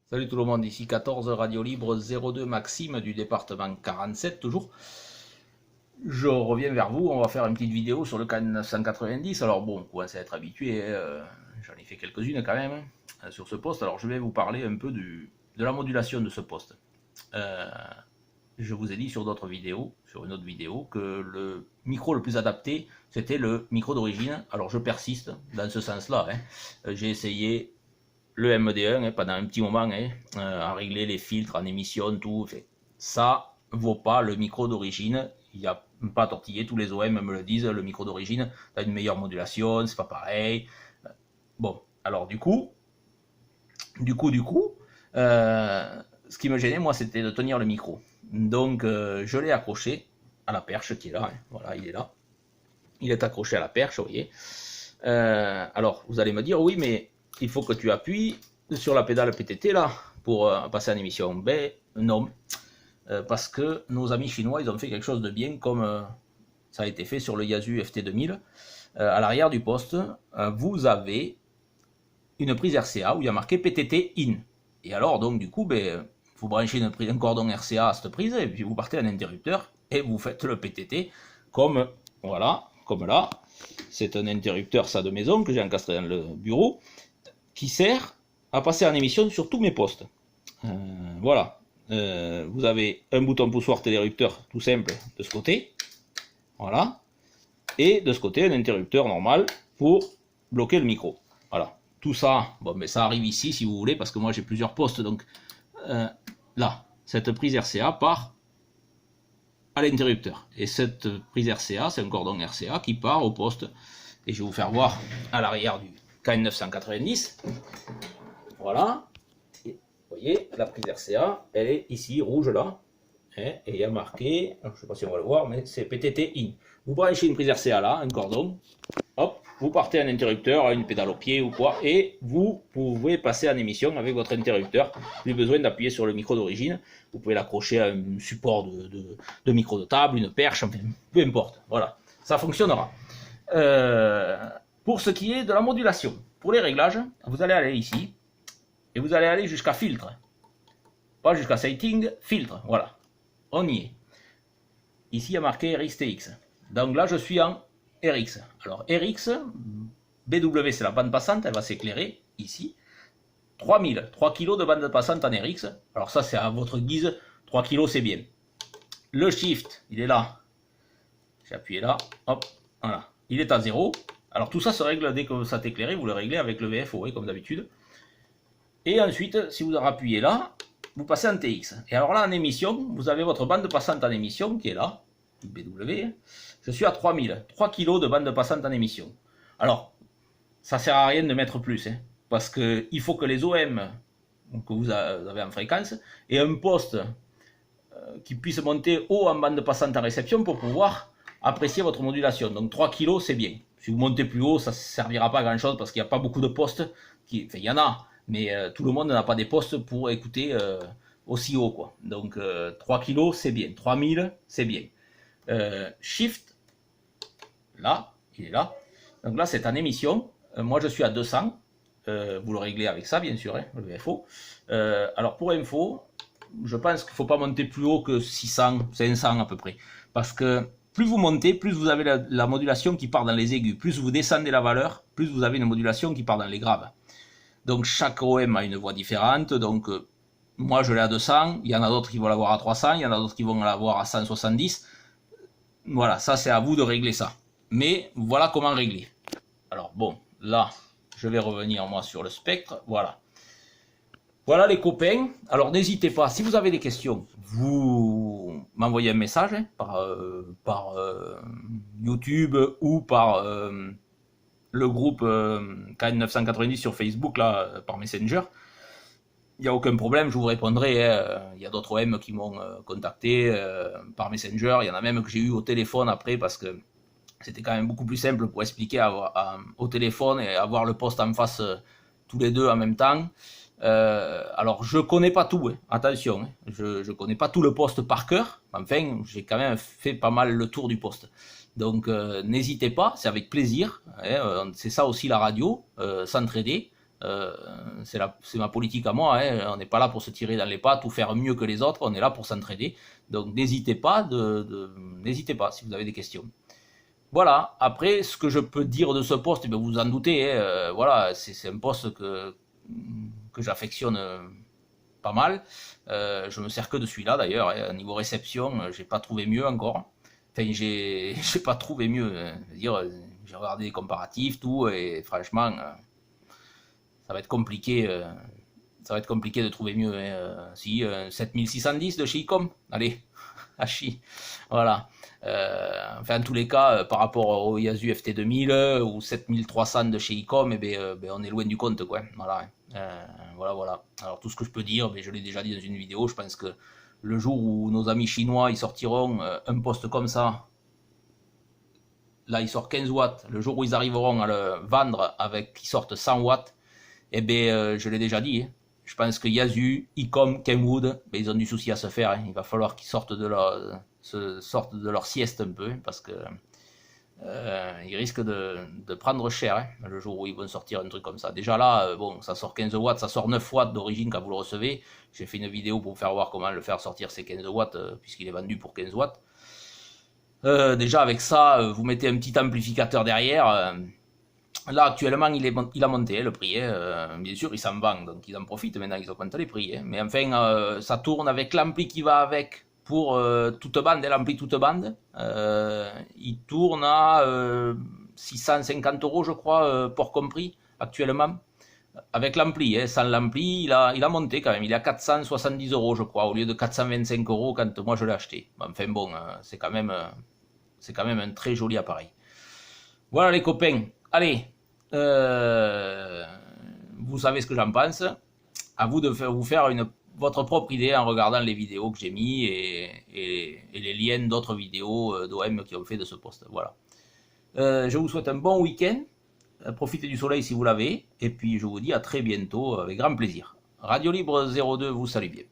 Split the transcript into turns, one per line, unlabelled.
Salut tout le monde, ici 14 Radio Libre 02 Maxime du département 47 toujours. Je reviens vers vous, on va faire une petite vidéo sur le Canon 990. Alors bon, vous commencez à être habitué, j'en ai fait quelques-unes quand même sur ce poste. Alors je vais vous parler un peu de la modulation de ce poste. Je vous ai dit sur d'autres vidéos, sur une autre vidéo, que le micro le plus adapté, c'était le micro d'origine. Alors je persiste dans ce sens-là. J'ai essayé le MD1 pendant un petit moment à régler les filtres en émission, tout. Ça vaut pas le micro d'origine. Il n'y a pas à tortiller, tous les OM me le disent, le micro d'origine, tu as une meilleure modulation, c'est pas pareil. Bon, alors du coup, ce qui me gênait, moi, c'était de tenir le micro. Donc, je l'ai accroché à la perche qui est là. Voilà, il est là. Il est accroché à la perche, vous voyez. Alors, vous allez me dire, oui, mais il faut que tu appuies sur la pédale PTT là pour passer en émission. Ben non, parce que nos amis chinois, ils ont fait quelque chose de bien comme ça a été fait sur le Yaesu FT2000. À l'arrière du poste, vous avez une prise RCA où il y a marqué PTT in. Et alors, donc, du coup, ben, vous branchez un cordon RCA à cette prise et puis vous partez un interrupteur et vous faites le PTT comme, voilà, comme là. C'est un interrupteur, ça, de maison que j'ai encastré dans le bureau qui sert à passer en émission sur tous mes postes. Voilà. Vous avez un bouton poussoir télérupteur tout simple de ce côté. Voilà. Et de ce côté, un interrupteur normal pour bloquer le micro. Voilà. Tout ça, bon, mais ça arrive ici si vous voulez, parce que moi j'ai plusieurs postes. Donc là, cette prise RCA part à l'interrupteur. Et cette prise RCA, c'est un cordon RCA qui part au poste. Et je vais vous faire voir à l'arrière du KN990. Voilà. Et vous voyez, la prise RCA, elle est ici, rouge là. Et il y a marqué, je ne sais pas si on va le voir, mais c'est PTT in. Vous branchez une prise RCA là, un cordon. Hop, vous partez un interrupteur, une pédale au pied ou quoi, et vous pouvez passer en émission avec votre interrupteur. Plus besoin d'appuyer sur le micro d'origine. Vous pouvez l'accrocher à un support de micro de table, une perche, enfin, peu importe. Voilà, ça fonctionnera. Pour ce qui est de la modulation, pour les réglages, vous allez aller ici, et vous allez aller jusqu'à filtre. Pas jusqu'à setting, filtre, voilà. On y est. Ici, il y a marqué RX-TX. Donc là, je suis en RX. Alors, RX, BW, c'est la bande passante, elle va s'éclairer, ici. 3000, 3 kg de bande passante en RX. Alors ça, c'est à votre guise, 3 kg, c'est bien. Le shift, il est là. J'ai appuyé là, hop, voilà. Il est à 0. Alors tout ça se règle dès que ça t'éclaire, vous le réglez avec le VFO, comme d'habitude. Et ensuite, si vous appuyez là, vous passez en TX. Et alors là, en émission, vous avez votre bande passante en émission qui est là, BW. Je suis à 3000, 3 kg de bande passante en émission. Alors, ça sert à rien de mettre plus, parce qu'il faut que les OM que vous avez en fréquence aient un poste qui puisse monter haut en bande passante en réception pour pouvoir apprécier votre modulation. Donc 3 kg, c'est bien. Si vous montez plus haut, ça ne servira pas à grand chose parce qu'il n'y a pas beaucoup de postes. Enfin, il y en a, mais tout le monde n'a pas des postes pour écouter aussi haut, quoi. Donc 3 kg, c'est bien. 3000, c'est bien. Shift, là, il est là. Donc là, c'est en émission. Moi, je suis à 200. Vous le réglez avec ça, bien sûr, le VFO. Alors, pour info, je pense qu'il ne faut pas monter plus haut que 600, 500 à peu près. Parce que plus vous montez, plus vous avez la modulation qui part dans les aigus. Plus vous descendez la valeur, plus vous avez une modulation qui part dans les graves. Donc chaque OM a une voix différente. Donc moi je l'ai à 200, il y en a d'autres qui vont l'avoir à 300, il y en a d'autres qui vont l'avoir à 170. Voilà, ça c'est à vous de régler ça. Mais voilà comment régler. Alors bon, là, je vais revenir moi sur le spectre. Voilà. Voilà les copains. Alors n'hésitez pas, si vous avez des questions, vous m'envoyez un message par YouTube ou par le groupe KN990 sur Facebook, là, par Messenger. Il n'y a aucun problème, je vous répondrai. Il y a d'autres OM qui m'ont contacté par Messenger. Il y en a même que j'ai eu au téléphone après parce que c'était quand même beaucoup plus simple pour expliquer au téléphone et avoir le poste en face tous les deux en même temps. Alors je connais pas tout, attention, je connais pas tout le poste par cœur, enfin j'ai quand même fait pas mal le tour du poste. Donc n'hésitez pas, c'est avec plaisir, c'est ça aussi la radio, s'entraider. C'est ma politique à moi, hein. On n'est pas là pour se tirer dans les pattes ou faire mieux que les autres, on est là pour s'entraider. Donc n'hésitez pas, n'hésitez pas si vous avez des questions. Voilà, après, ce que je peux dire de ce poste, eh bien, vous vous en doutez, hein, voilà, c'est un poste que j'affectionne pas mal. Je me sers que de celui-là d'ailleurs, hein. Niveau réception, j'ai pas trouvé mieux encore. Enfin, j'ai pas trouvé mieux. J'ai regardé les comparatifs, tout, et franchement, ça va être compliqué. Ça va être compliqué de trouver mieux. Hein. Si, 7610 de chez Icom, allez, Hachi. Voilà. Enfin, en tous les cas, par rapport au Yaesu FT2000 ou 7300 de chez Icom, eh bien, on est loin du compte, quoi. Voilà. Voilà. Alors, tout ce que je peux dire, je l'ai déjà dit dans une vidéo, je pense que le jour où nos amis chinois ils sortiront un poste comme ça, là il sort 15 watts, le jour où ils arriveront à le vendre avec qu'ils sortent 100 watts, eh bien, je l'ai déjà dit, hein. Je pense que Yaesu, Icom, Kenwood, ils ont du souci à se faire. Hein. Il va falloir qu'ils sortent de leur sieste un peu, parce que ils risquent de prendre cher, hein, le jour où ils vont sortir un truc comme ça. Déjà là, bon, ça sort 15 watts, ça sort 9 watts d'origine quand vous le recevez. J'ai fait une vidéo pour vous faire voir comment le faire sortir ces 15 watts, puisqu'il est vendu pour 15 watts. Déjà avec ça, vous mettez un petit amplificateur derrière. Là, actuellement, il a monté, hein, le prix. Hein. Bien sûr, il s'en vend, donc ils en profitent maintenant, ils augmentent les prix. Hein. Mais enfin, ça tourne avec l'ampli qui va avec pour toute bande, et l'ampli toute bande. Il tourne à 650 €, je crois, port compris, actuellement. Avec l'ampli, hein. Sans l'ampli, il a monté quand même. Il est à 470 €, je crois, au lieu de 425 € quand moi je l'ai acheté. Enfin bon, c'est quand même un très joli appareil. Voilà les copains. Allez, vous savez ce que j'en pense. À vous de vous faire votre propre idée en regardant les vidéos que j'ai mis et les liens d'autres vidéos d'OM qui ont fait de ce poste. Voilà. Je vous souhaite un bon week-end. Profitez du soleil si vous l'avez. Et puis je vous dis à très bientôt avec grand plaisir. Radio Libre 02 vous salue bien.